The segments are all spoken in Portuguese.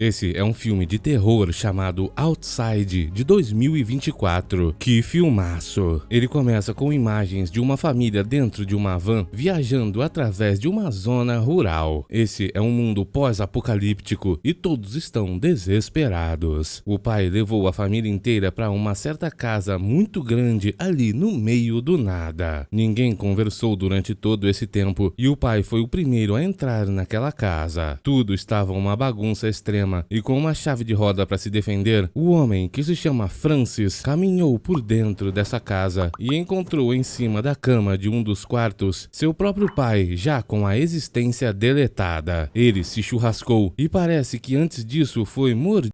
Esse é um filme de terror chamado Outside, de 2024. Que filmaço! Ele começa com imagens de uma família dentro de uma van viajando através de uma zona rural. Esse é um mundo pós-apocalíptico e todos estão desesperados. O pai levou a família inteira para uma certa casa muito grande ali no meio do nada. Ninguém conversou durante todo esse tempo e o pai foi o primeiro a entrar naquela casa. Tudo estava uma bagunça extrema. E com uma chave de roda para se defender, o homem, que se chama Francis, caminhou por dentro dessa casa e encontrou em cima da cama de um dos quartos seu próprio pai, já com a existência deletada. Ele se churrascou e parece que antes disso foi mordido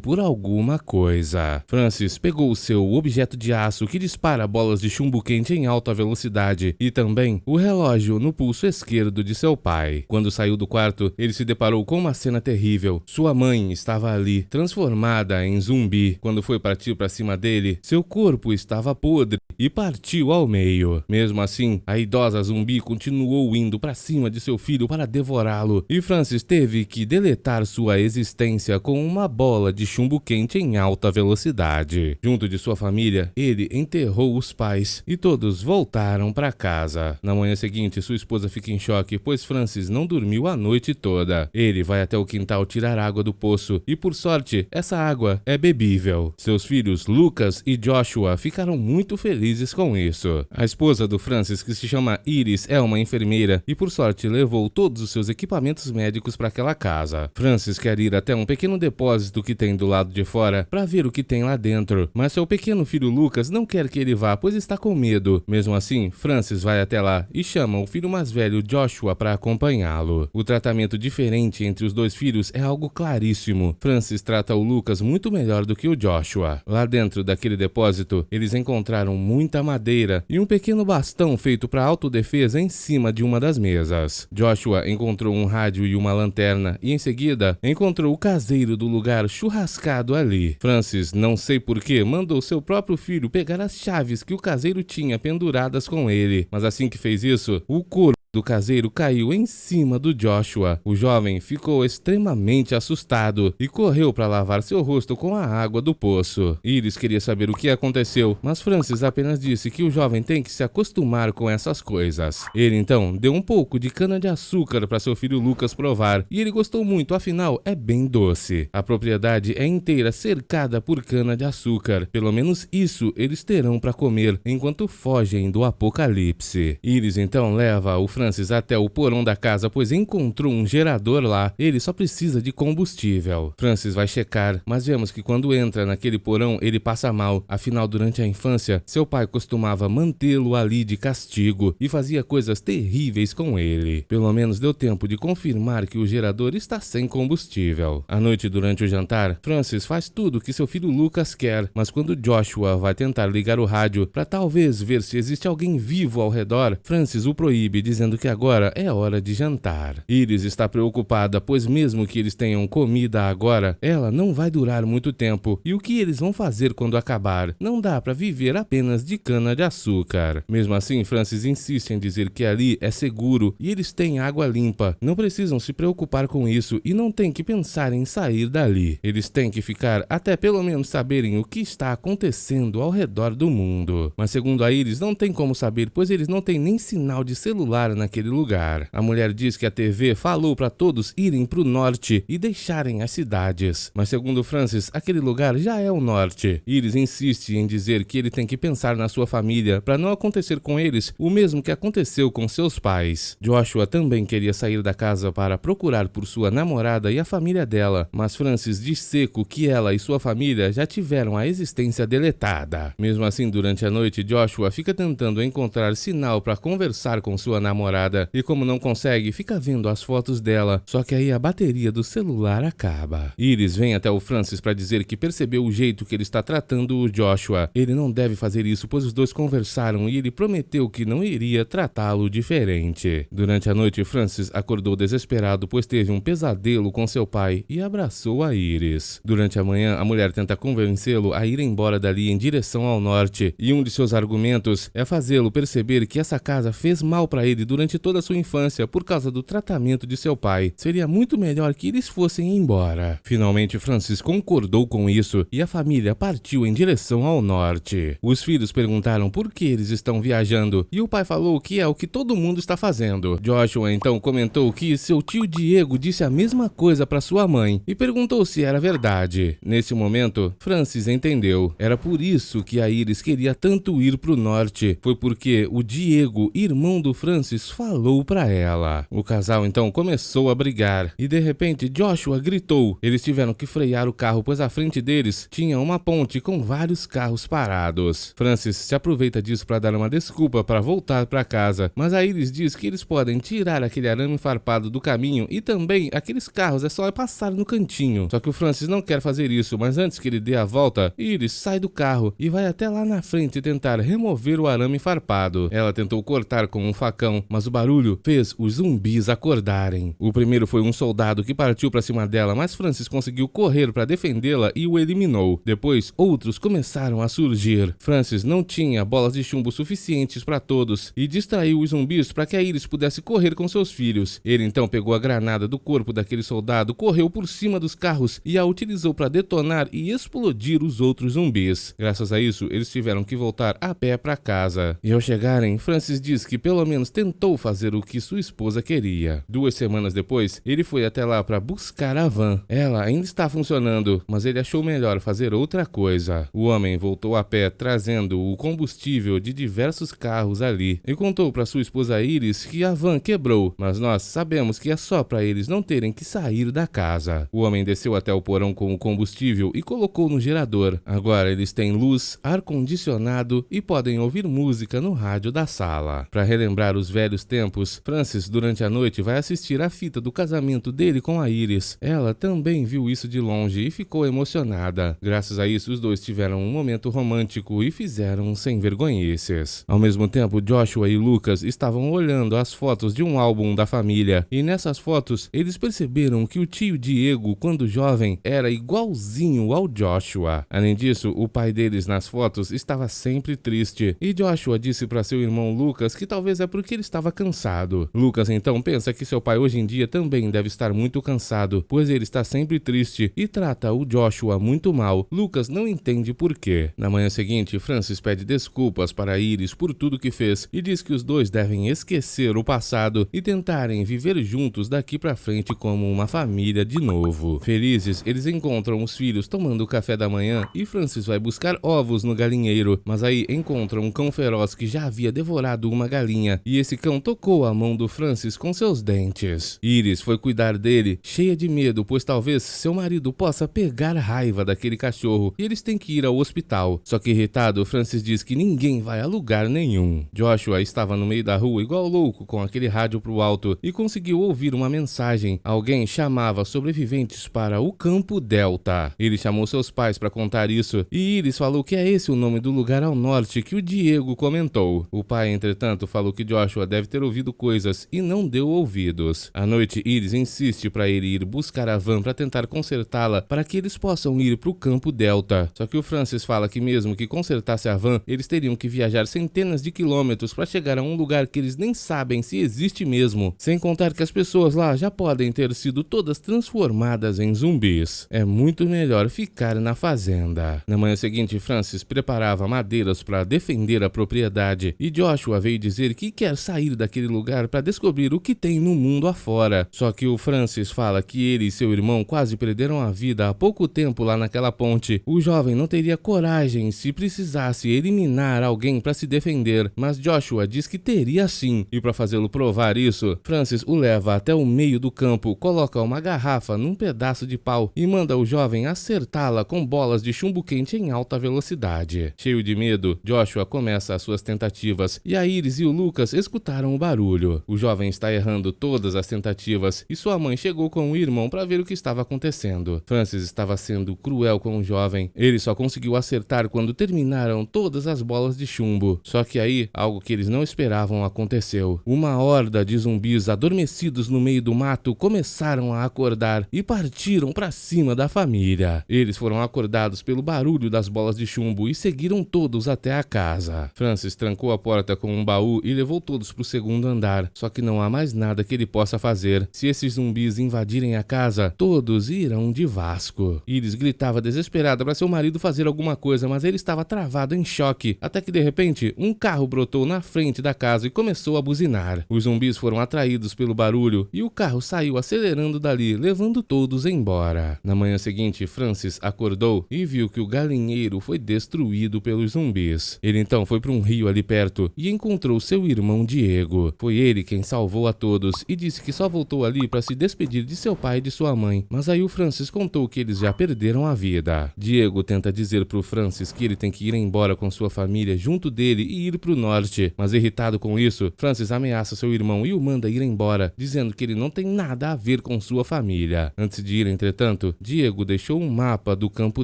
por alguma coisa. Francis pegou seu objeto de aço que dispara bolas de chumbo quente em alta velocidade e também o relógio no pulso esquerdo de seu pai. Quando saiu do quarto, ele se deparou com uma cena terrível. Sua mãe estava ali, transformada em zumbi. Quando foi partir para cima dele, seu corpo estava podre e partiu ao meio. Mesmo assim, a idosa zumbi continuou indo para cima de seu filho para devorá-lo e Francis teve que deletar sua existência com uma bola de chumbo quente em alta velocidade. Junto de sua família, ele enterrou os pais e todos voltaram para casa. Na manhã seguinte, sua esposa fica em choque, pois Francis não dormiu a noite toda. Ele vai até o quintal tirar água do poço e, por sorte, essa água é bebível. Seus filhos Lucas e Joshua ficaram muito felizes com isso. A esposa do Francis, que se chama Iris, é uma enfermeira e, por sorte, levou todos os seus equipamentos médicos para aquela casa. Francis quer ir até um pequeno depósito que tem do lado de fora para ver o que tem lá dentro, mas seu pequeno filho Lucas não quer que ele vá, pois está com medo. Mesmo assim, Francis vai até lá e chama o filho mais velho Joshua para acompanhá-lo. O tratamento diferente entre os dois filhos é algo claríssimo. Francis trata o Lucas muito melhor do que o Joshua. Lá dentro daquele depósito, eles encontraram muita madeira e um pequeno bastão feito para autodefesa em cima de uma das mesas. Joshua encontrou um rádio e uma lanterna e em seguida encontrou o caseiro do lugar churrascado ali. Francis, não sei porquê, mandou seu próprio filho pegar as chaves que o caseiro tinha penduradas com ele, mas assim que fez isso, o corpo do caseiro caiu em cima do Joshua. O jovem ficou extremamente assustado e correu para lavar seu rosto com a água do poço. Iris queria saber o que aconteceu, mas Francis apenas disse que o jovem tem que se acostumar com essas coisas. Ele então deu um pouco de cana-de-açúcar para seu filho Lucas provar e ele gostou muito, afinal é bem doce. A propriedade é inteira cercada por cana-de-açúcar. Pelo menos isso eles terão para comer enquanto fogem do apocalipse. Iris então leva o Francis até o porão da casa, pois encontrou um gerador lá. Ele só precisa de combustível. Francis vai checar, mas vemos que quando entra naquele porão, ele passa mal. Afinal, durante a infância, seu pai costumava mantê-lo ali de castigo e fazia coisas terríveis com ele. Pelo menos deu tempo de confirmar que o gerador está sem combustível. À noite, durante o jantar, Francis faz tudo que seu filho Lucas quer, mas quando Joshua vai tentar ligar o rádio para talvez ver se existe alguém vivo ao redor, Francis o proíbe, dizendo que agora é hora de jantar. Iris está preocupada, pois mesmo que eles tenham comida agora, ela não vai durar muito tempo. E o que eles vão fazer quando acabar? Não dá para viver apenas de cana-de-açúcar. Mesmo assim, Francis insiste em dizer que ali é seguro e eles têm água limpa. Não precisam se preocupar com isso e não tem que pensar em sair dali. Eles têm que ficar até pelo menos saberem o que está acontecendo ao redor do mundo. Mas segundo a Iris, não tem como saber, pois eles não têm nem sinal de celular naquele lugar. A mulher diz que a TV falou para todos irem para o norte e deixarem as cidades. Mas segundo Francis, aquele lugar já é o norte. Iris insiste em dizer que ele tem que pensar na sua família para não acontecer com eles o mesmo que aconteceu com seus pais. Joshua também queria sair da casa para procurar por sua namorada e a família dela, mas Francis diz seco que ela e sua família já tiveram a existência deletada. Mesmo assim, durante a noite, Joshua fica tentando encontrar sinal para conversar com sua namorada e como não consegue, fica vendo as fotos dela, só que aí a bateria do celular acaba. Iris vem até o Francis para dizer que percebeu o jeito que ele está tratando o Joshua. Ele não deve fazer isso, pois os dois conversaram e ele prometeu que não iria tratá-lo diferente. Durante a noite, Francis acordou desesperado, pois teve um pesadelo com seu pai e abraçou a Iris. Durante a manhã, a mulher tenta convencê-lo a ir embora dali em direção ao norte, e um de seus argumentos é fazê-lo perceber que essa casa fez mal para ele durante durante toda a sua infância por causa do tratamento de seu pai. Seria muito melhor que eles fossem embora. Finalmente, Francis concordou com isso e a família partiu em direção ao norte. Os filhos perguntaram por que eles estão viajando e o pai falou que é o que todo mundo está fazendo. Joshua então comentou que seu tio Diego disse a mesma coisa para sua mãe e perguntou se era verdade. Nesse momento, Francis entendeu. Era por isso que a Iris queria tanto ir para o norte. Foi porque o Diego, irmão do Francis, falou para ela. O casal então começou a brigar e de repente Joshua gritou. Eles tiveram que frear o carro, pois à frente deles tinha uma ponte com vários carros parados. Francis se aproveita disso para dar uma desculpa para voltar para casa, mas a Iris diz que eles podem tirar aquele arame farpado do caminho e também aqueles carros é só passar no cantinho. Só que o Francis não quer fazer isso, mas antes que ele dê a volta, Iris sai do carro e vai até lá na frente tentar remover o arame farpado. Ela tentou cortar com um facão, mas o barulho fez os zumbis acordarem. O primeiro foi um soldado que partiu para cima dela, mas Francis conseguiu correr para defendê-la e o eliminou. Depois, outros começaram a surgir. Francis não tinha bolas de chumbo suficientes para todos e distraiu os zumbis para que a Iris pudesse correr com seus filhos. Ele então pegou a granada do corpo daquele soldado, correu por cima dos carros e a utilizou para detonar e explodir os outros zumbis. Graças a isso, eles tiveram que voltar a pé para casa. E ao chegarem, Francis diz que pelo menos tentou fazer o que sua esposa queria. 2 semanas depois, ele foi até lá para buscar a van. Ela ainda está funcionando, mas ele achou melhor fazer outra coisa. O homem voltou a pé trazendo o combustível de diversos carros ali e contou para sua esposa Iris que a van quebrou, mas nós sabemos que é só para eles não terem que sair da casa. O homem desceu até o porão com o combustível e colocou no gerador. Agora eles têm luz, ar-condicionado e podem ouvir música no rádio da sala. Para relembrar os velhos tempos, Francis durante a noite vai assistir a fita do casamento dele com a Iris. Ela também viu isso de longe e ficou emocionada. Graças a isso, os dois tiveram um momento romântico e fizeram sem vergonhices. Ao mesmo tempo, Joshua e Lucas estavam olhando as fotos de um álbum da família e nessas fotos eles perceberam que o tio Diego, quando jovem, era igualzinho ao Joshua. Além disso, o pai deles nas fotos estava sempre triste e Joshua disse para seu irmão Lucas que talvez é porque ele estava cansado. Lucas então pensa que seu pai hoje em dia também deve estar muito cansado, pois ele está sempre triste e trata o Joshua muito mal. Lucas não entende por quê. Na manhã seguinte, Francis pede desculpas para Iris por tudo que fez e diz que os dois devem esquecer o passado e tentarem viver juntos daqui para frente como uma família de novo. Felizes, eles encontram os filhos tomando café da manhã e Francis vai buscar ovos no galinheiro, mas aí encontram um cão feroz que já havia devorado uma galinha e esse cão tocou a mão do Francis com seus dentes. Iris foi cuidar dele, cheia de medo, pois talvez seu marido possa pegar raiva daquele cachorro e eles têm que ir ao hospital. Só que irritado, Francis diz que ninguém vai a lugar nenhum. Joshua estava no meio da rua igual louco com aquele rádio pro alto e conseguiu ouvir uma mensagem. Alguém chamava sobreviventes para o Campo Delta. Ele chamou seus pais para contar isso e Iris falou que é esse o nome do lugar ao norte que o Diego comentou. O pai, entretanto, falou que Joshua deve ter ouvido coisas e não deu ouvidos. À noite, Iris insiste para ele ir buscar a van para tentar consertá-la para que eles possam ir para o Campo Delta. Só que o Francis fala que mesmo que consertasse a van, eles teriam que viajar centenas de quilômetros para chegar a um lugar que eles nem sabem se existe mesmo. Sem contar que as pessoas lá já podem ter sido todas transformadas em zumbis. É muito melhor ficar na fazenda. Na manhã seguinte, Francis preparava madeiras para defender a propriedade e Joshua veio dizer que quer sair daquele lugar para descobrir o que tem no mundo afora. Só que o Francis fala que ele e seu irmão quase perderam a vida há pouco tempo lá naquela ponte. O jovem não teria coragem se precisasse eliminar alguém para se defender, mas Joshua diz que teria sim. E para fazê-lo provar isso, Francis o leva até o meio do campo, coloca uma garrafa num pedaço de pau e manda o jovem acertá-la com bolas de chumbo quente em alta velocidade. Cheio de medo, Joshua começa as suas tentativas e a Iris e o Lucas escutaram o barulho. O jovem está errando todas as tentativas e sua mãe chegou com o irmão para ver o que estava acontecendo. Francis estava sendo cruel com o jovem. Ele só conseguiu acertar quando terminaram todas as bolas de chumbo. Só que aí, algo que eles não esperavam aconteceu. Uma horda de zumbis adormecidos no meio do mato começaram a acordar e partiram para cima da família. Eles foram acordados pelo barulho das bolas de chumbo e seguiram todos até a casa. Francis trancou a porta com um baú e levou todos para o segundo andar, só que não há mais nada que ele possa fazer. Se esses zumbis invadirem a casa, todos irão de Vasco. Iris gritava desesperada para seu marido fazer alguma coisa, mas ele estava travado em choque, até que de repente um carro brotou na frente da casa e começou a buzinar. Os zumbis foram atraídos pelo barulho e o carro saiu acelerando dali, levando todos embora. Na manhã seguinte, Francis acordou e viu que o galinheiro foi destruído pelos zumbis. Ele então foi para um rio ali perto e encontrou seu irmão Diego. Foi ele quem salvou a todos e disse que só voltou ali para se despedir de seu pai e de sua mãe, mas aí o Francis contou que eles já perderam a vida. Diego tenta dizer pro Francis que ele tem que ir embora com sua família junto dele e ir pro norte, mas irritado com isso, Francis ameaça seu irmão e o manda ir embora, dizendo que ele não tem nada a ver com sua família. Antes de ir, entretanto, Diego deixou um mapa do campo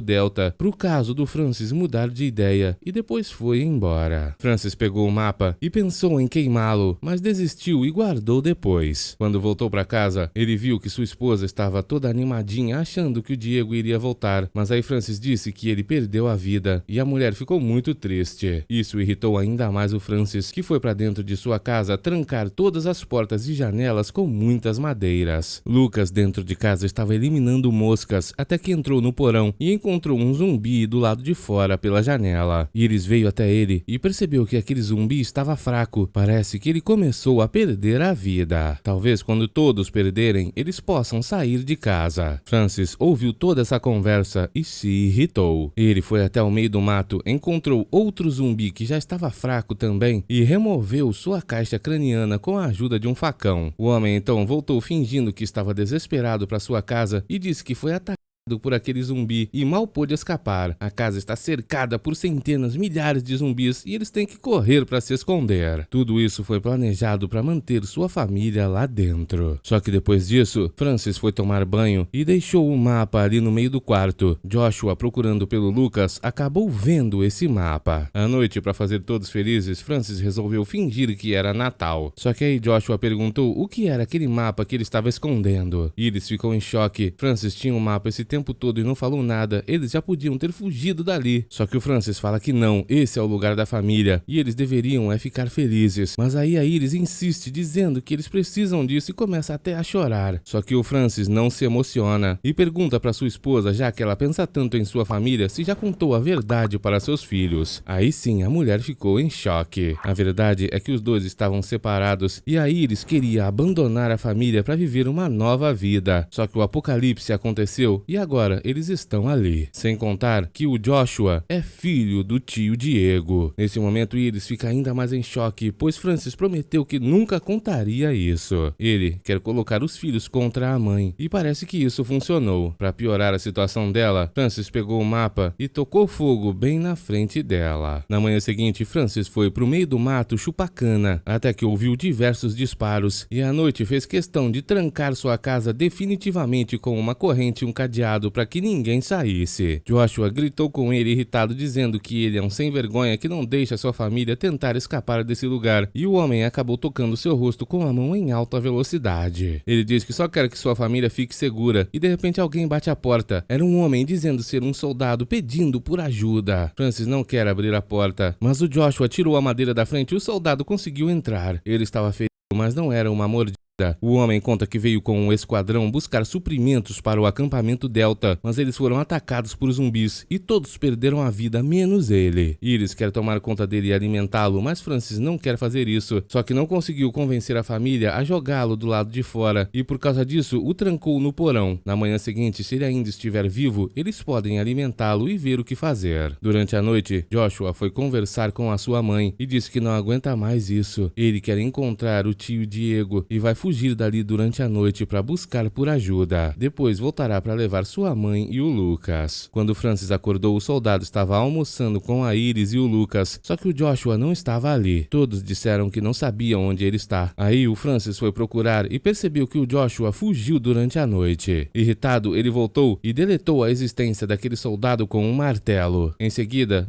Delta pro caso do Francis mudar de ideia e depois foi embora. Francis pegou o mapa e pensou em queimá-lo, mas desistiu e guardou depois. Quando voltou para casa, ele viu que sua esposa estava toda animadinha achando que o Diego iria voltar, mas aí Francis disse que ele perdeu a vida e a mulher ficou muito triste. Isso irritou ainda mais o Francis, que foi para dentro de sua casa trancar todas as portas e janelas com muitas madeiras. Lucas dentro de casa estava eliminando moscas até que entrou no porão e encontrou um zumbi do lado de fora pela janela. Iris veio até ele e percebeu que aquele zumbi estava fraco. Parece que ele começou a perder a vida. Talvez quando todos perderem, eles possam sair de casa. Francis ouviu toda essa conversa e se irritou. Ele foi até o meio do mato, encontrou outro zumbi que já estava fraco também e removeu sua caixa craniana com a ajuda de um facão. O homem então voltou fingindo que estava desesperado para sua casa e disse que foi atacado por aquele zumbi e mal pôde escapar. A casa está cercada por centenas, milhares de zumbis e eles têm que correr para se esconder. Tudo isso foi planejado para manter sua família lá dentro. Só que depois disso, Francis foi tomar banho e deixou o mapa ali no meio do quarto. Joshua, procurando pelo Lucas, acabou vendo esse mapa. À noite, para fazer todos felizes, Francis resolveu fingir que era Natal. Só que aí Joshua perguntou o que era aquele mapa que ele estava escondendo. Iris ficou em choque. Francis tinha o mapa esse tempo todo e não falou nada, eles já podiam ter fugido dali. Só que o Francis fala que não, esse é o lugar da família e eles deveriam ficar felizes. Mas aí a Iris insiste, dizendo que eles precisam disso e começa até a chorar. Só que o Francis não se emociona e pergunta para sua esposa, já que ela pensa tanto em sua família, se já contou a verdade para seus filhos. Aí sim, a mulher ficou em choque. A verdade é que os dois estavam separados e a Iris queria abandonar a família para viver uma nova vida. Só que o apocalipse aconteceu e agora eles estão ali. Sem contar que o Joshua é filho do tio Diego. Nesse momento, Iris fica ainda mais em choque, pois Francis prometeu que nunca contaria isso. Ele quer colocar os filhos contra a mãe e parece que isso funcionou. Para piorar a situação dela, Francis pegou o mapa e tocou fogo bem na frente dela. Na manhã seguinte, Francis foi pro meio do mato chupar cana, até que ouviu diversos disparos e à noite fez questão de trancar sua casa definitivamente com uma corrente e um cadeado para que ninguém saísse. Joshua gritou com ele irritado, dizendo que ele é um sem vergonha que não deixa sua família tentar escapar desse lugar, e o homem acabou tocando seu rosto com a mão em alta velocidade. Ele diz que só quer que sua família fique segura e de repente alguém bate à porta. Era um homem dizendo ser um soldado pedindo por ajuda. Francis não quer abrir a porta, mas o Joshua tirou a madeira da frente e o soldado conseguiu entrar. Ele estava ferido, mas não era uma mordida. O homem conta que veio com um esquadrão buscar suprimentos para o acampamento Delta, mas eles foram atacados por zumbis e todos perderam a vida, menos ele. Iris quer tomar conta dele e alimentá-lo, mas Francis não quer fazer isso, só que não conseguiu convencer a família a jogá-lo do lado de fora e por causa disso o trancou no porão. Na manhã seguinte, se ele ainda estiver vivo, eles podem alimentá-lo e ver o que fazer. Durante a noite, Joshua foi conversar com a sua mãe e disse que não aguenta mais isso. Ele quer encontrar o tio Diego e vai fugir dali durante a noite para buscar por ajuda. Depois voltará para levar sua mãe e o Lucas. Quando Francis acordou, o soldado estava almoçando com a Iris e o Lucas, só que o Joshua não estava ali. Todos disseram que não sabiam onde ele está. Aí o Francis foi procurar e percebeu que o Joshua fugiu durante a noite. Irritado, ele voltou e deletou a existência daquele soldado com um martelo. Em seguida,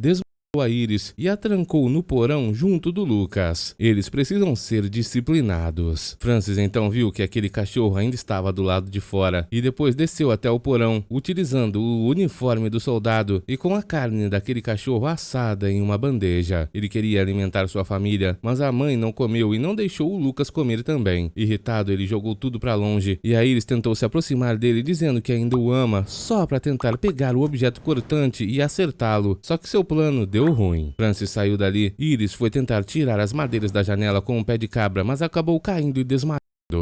a Iris e a trancou no porão junto do Lucas. Eles precisam ser disciplinados. Francis então viu que aquele cachorro ainda estava do lado de fora e depois desceu até o porão, utilizando o uniforme do soldado e com a carne daquele cachorro assada em uma bandeja. Ele queria alimentar sua família, mas a mãe não comeu e não deixou o Lucas comer também. Irritado, ele jogou tudo pra longe e a Iris tentou se aproximar dele dizendo que ainda o ama, só pra tentar pegar o objeto cortante e acertá-lo, só que seu plano deu ruim. Francis saiu dali. Iris foi tentar tirar as madeiras da janela com um pé de cabra, mas acabou caindo e desmaiando.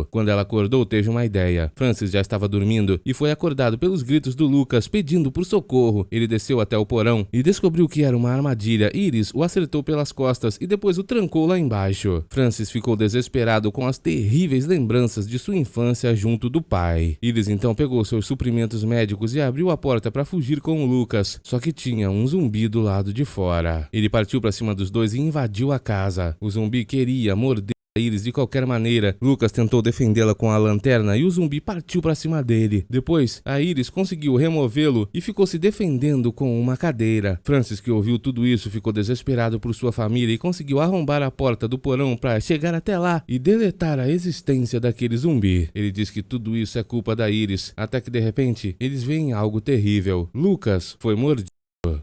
Quando ela acordou, teve uma ideia. Francis já estava dormindo e foi acordado pelos gritos do Lucas pedindo por socorro. Ele desceu até o porão e descobriu que era uma armadilha. Iris o acertou pelas costas e depois o trancou lá embaixo. Francis ficou desesperado com as terríveis lembranças de sua infância junto do pai. Iris então pegou seus suprimentos médicos e abriu a porta para fugir com o Lucas, só que tinha um zumbi do lado de fora. Ele partiu para cima dos dois e invadiu a casa. O zumbi queria morder Iris de qualquer maneira. Lucas tentou defendê-la com a lanterna e o zumbi partiu para cima dele. Depois, a Iris conseguiu removê-lo e ficou se defendendo com uma cadeira. Francis, que ouviu tudo isso, ficou desesperado por sua família e conseguiu arrombar a porta do porão para chegar até lá e deletar a existência daquele zumbi. Ele diz que tudo isso é culpa da Iris, até que de repente eles veem algo terrível. Lucas foi mordido.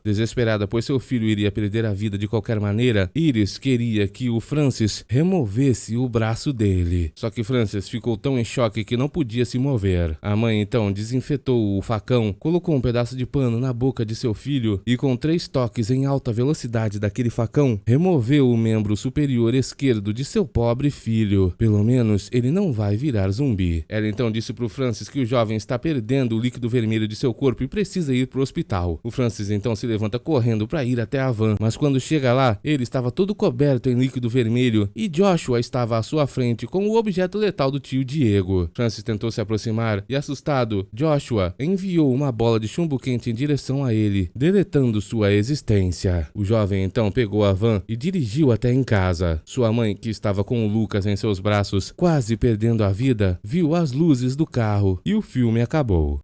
Desesperada, pois seu filho iria perder a vida de qualquer maneira, Iris queria que o Francis removesse o braço dele. Só que Francis ficou tão em choque que não podia se mover. A mãe então desinfetou o facão, colocou um pedaço de pano na boca de seu filho e com 3 toques em alta velocidade daquele facão, removeu o membro superior esquerdo de seu pobre filho. Pelo menos ele não vai virar zumbi. Ela então disse pro Francis que o jovem está perdendo o líquido vermelho de seu corpo e precisa ir pro hospital. O Francis então se levanta correndo para ir até a van, mas quando chega lá, ele estava todo coberto em líquido vermelho e Joshua estava à sua frente com o objeto letal do tio Diego. Francis tentou se aproximar e, assustado, Joshua enviou uma bola de chumbo quente em direção a ele, deletando sua existência. O jovem então pegou a van e dirigiu até em casa. Sua mãe, que estava com o Lucas em seus braços, quase perdendo a vida, viu as luzes do carro e o filme acabou.